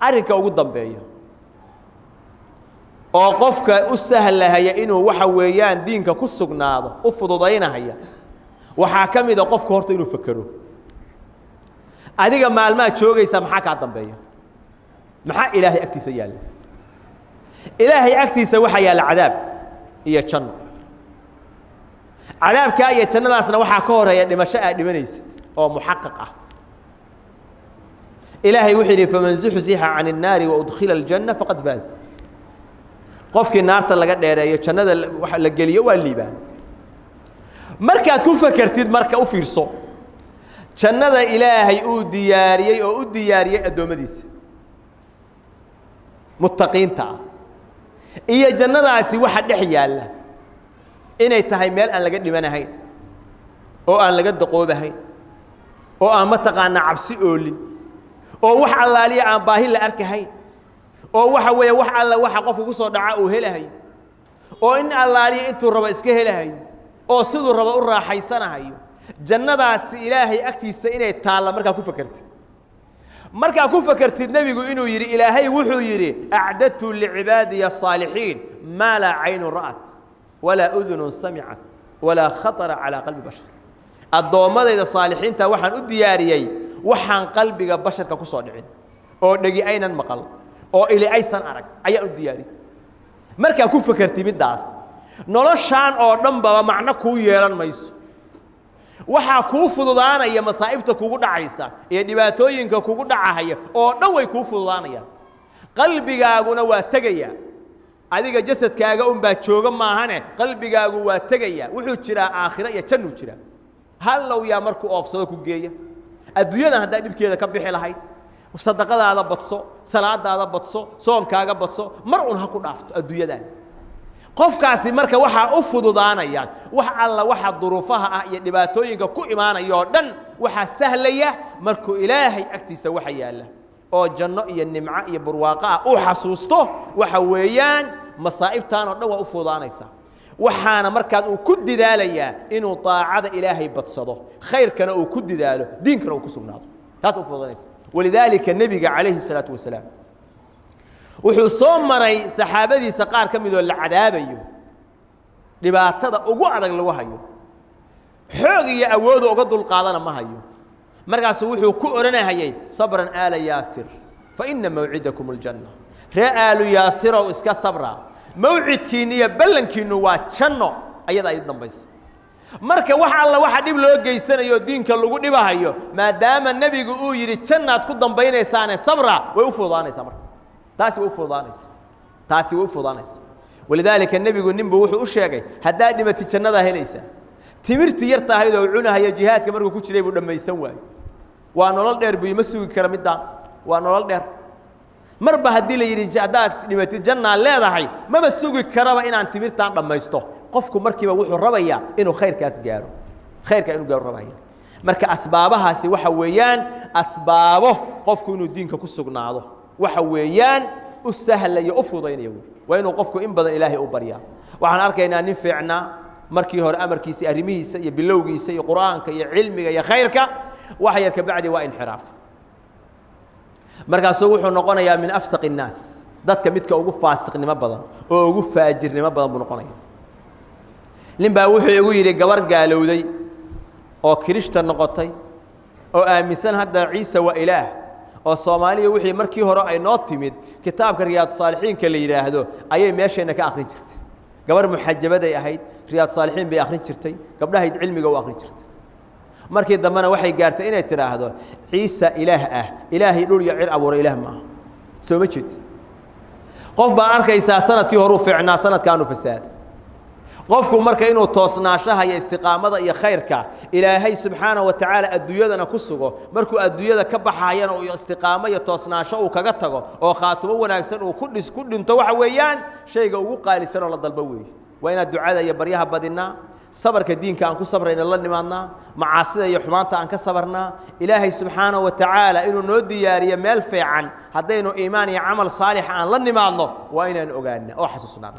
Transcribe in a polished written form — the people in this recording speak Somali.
أرنك وقدام بيا oo qofka u sahlahaya inuu waxa weeyaan diinka ku sugnaado u fududaynaya waxa kamid ah qofka horta inuu fakaro adiga maalma joogaysa maxaa ka dambeeya maxaa ilaahay agtiisa yaala ilaahay agtiisa waxa yaala cadaab iyo janno cadaabka iyo jannadaasna waxa ka horeeya dhimasho aad dhimanaysid oo muxaqqiq ah ilaahay wuxuu yiri faman zuhziha 'anil naari wa udkhila al-janna faqad faz qofkii naarta laga dheereeyo jannada waxa la geliyo waa liibaan markaad ku fakartid marka u fiirso jannada ilaahay uu diyaariyay adoomadiisa muttaqiinta iyo jannadaasi waxa dhex yaala inay tahay meel aan laga dhimanahayn oo aan laga daqoobahayn oo aan mataqaana cabsi oolin oo wax allaaliya aan baahi la arkahayn oo waxa weeye wax alla waxa qof ugu soo dhaca oo helahay oo in allaaliya intuu rabo iska helahay oo sidoo rabo u raaxaysanayo jannadaas ilaahay agtiisa inay taala markaa ku fakartid nabigu inuu yiri ilaahay wuxuu yiri a'datu li'ibadiy as-salihin ma la 'ayn ra'at wala udhun sami'at wala khatara 'ala qalbi bashar adoomadayda saalihiinta waxaan u diyaariyay waxaan qalbiga basharka ku soo dhicin oo dhagi aynan maqal oo ilaa aysan arag ayaa u diyaari marka ku fakartid midaas noloshaan oo dhanba macna ku yeelan mayso waxa ku fududaanaya masaa'ibta kugu dhacaysa iyo dhibaatooyinka kugu dhacaya oo dhan way ku fududaanayaan qalbigaaguna waa tagaya adiga jasadkaaga baa jooga maahane qalbigaagu waa tagaya wuxuu jiraa aakhira iyo jannu jira hal law yaa markuu oofsado ku geeya adduunyada hadaa dibkeeda ka bixi lahayd sadaqadaada badso salaadaada badso soonkaaga badso mar un ha ku dhaafto adduunyadan qofkaasi marka waxa u fududaanaya wax alla waxa duruufaha ah iyo dhibaatooyinka ku imaanayo dhan waxa sahlaya markuu ilaahay agtiisa waxa yaala oo janno iyo nimco iyo barwaaqo u xasuusto waxa weeyaan masaa'ibtaan oo dhan waa u fududaanaysa waxaana markaad uu ku didaalaya inuu taacada ilaahay badsado khayrkana uu ku didaalo diinkana uu ku sugnaado taas u fududaanaysa ولذلك النبي عليه الصلاة والسلام وحو صومري صحابتي سقار كميدو العذابيو dhibaatada ugu adag lagu hayo xoog iyo awood uga dul qaadana ma hayo markaas wuxuu ku oranayay sabran ala yaasir fa inna maw'idakum aljanna ra'alu yaasir oo iska sabra maw'idkiina iyo ballankiina waa janno ayada ay dambaysa marka wax alla waxa dib loo geysanayo diinka lagu dhibahayo maadaama nabigu uu yiri jannaad ku dambaynaysan sabra way u fuudaanaysaa marka taasi way u fuudaanaysaa ولذلك النبي نبي وحو sheegay hadaa dhimati jannada helaysa timirti yarta ahayd oo cunahay jihaadka markuu ku jiray buu dhamaysan waay waa nolol dheer buu ma sugi kara midaan waa nolol dheer marba hadii la yiri jadaad dhimati janna leedahay ma sugi karaba inaan timirtaan dhamaysto qofku markiiba wuxuu rabaya inuu khayrkaas gaaro khayrka inuu gaaro rabaya marka asbaabahaasi waxa weeyaan asbaabo qofku inuu diinka ku sugnaado waxa weeyaan u sahlayo u fudaynayo وإنه قفكو إن بدن إلهي أبريا وعن أركينا نفعنا مركي هور أمركيسي أرميسي يا بلوغيسي يا قرآنك يا علمك يا خيرك وحيرك بعد وانحراف مركز سوحو نقونا يا من أفسق الناس ذاتك متك أوقف فاسق نما بدن أوقف فاجر نما بدن بنقونا لين باوحو يقول لي جوار قالوا لي أو كريشتا النقطي أو آمسان هذا عيسى وإله oo Soomaaliya wixii markii hore ay noo timid kitaabka Riyaad Saalihiin ka la yiraahdo ayay meesheena ka akhrin jirtay gabar muxajjabad ay ahayd Riyaad Saalihiin bay akhrin jirtay gabdhaha cilmiga u akhrin jirtay markii dambana waxay gaartay inay tiraahdo Ciisa ilaah ah ilaahi dhul iyo cir abuur ilaah ma soo ma jeed qof baa arkaysa sanadkii hore u fiicnaa sanadkaanu fasaad qofku marka inuu toosnaashaha iyo istiqaamada iyo khayrka ilaahay subhanahu wa ta'ala adduunyadana ku sugo markuu adduunyada ka baxayana oo istiqaamo iyo toosnaasho uu kaga tago oo khaatumo wanaagsan uu ku dhinto waxa weeyaan shayga ugu qaalisan oo la dalba weey waa inaad ducada iyo baryaha badinaa sabarka diinka aan ku sabrayna la nimaadnaa macaasida iyo xumaanta aan ka sabarnaa ilaahay subhanahu wa ta'ala inuu noo diyaariyo meel fiican hadaynu iimaan iyo amal saalix aan la nimaadno waa inaan ogaanaa oo xasuusnaa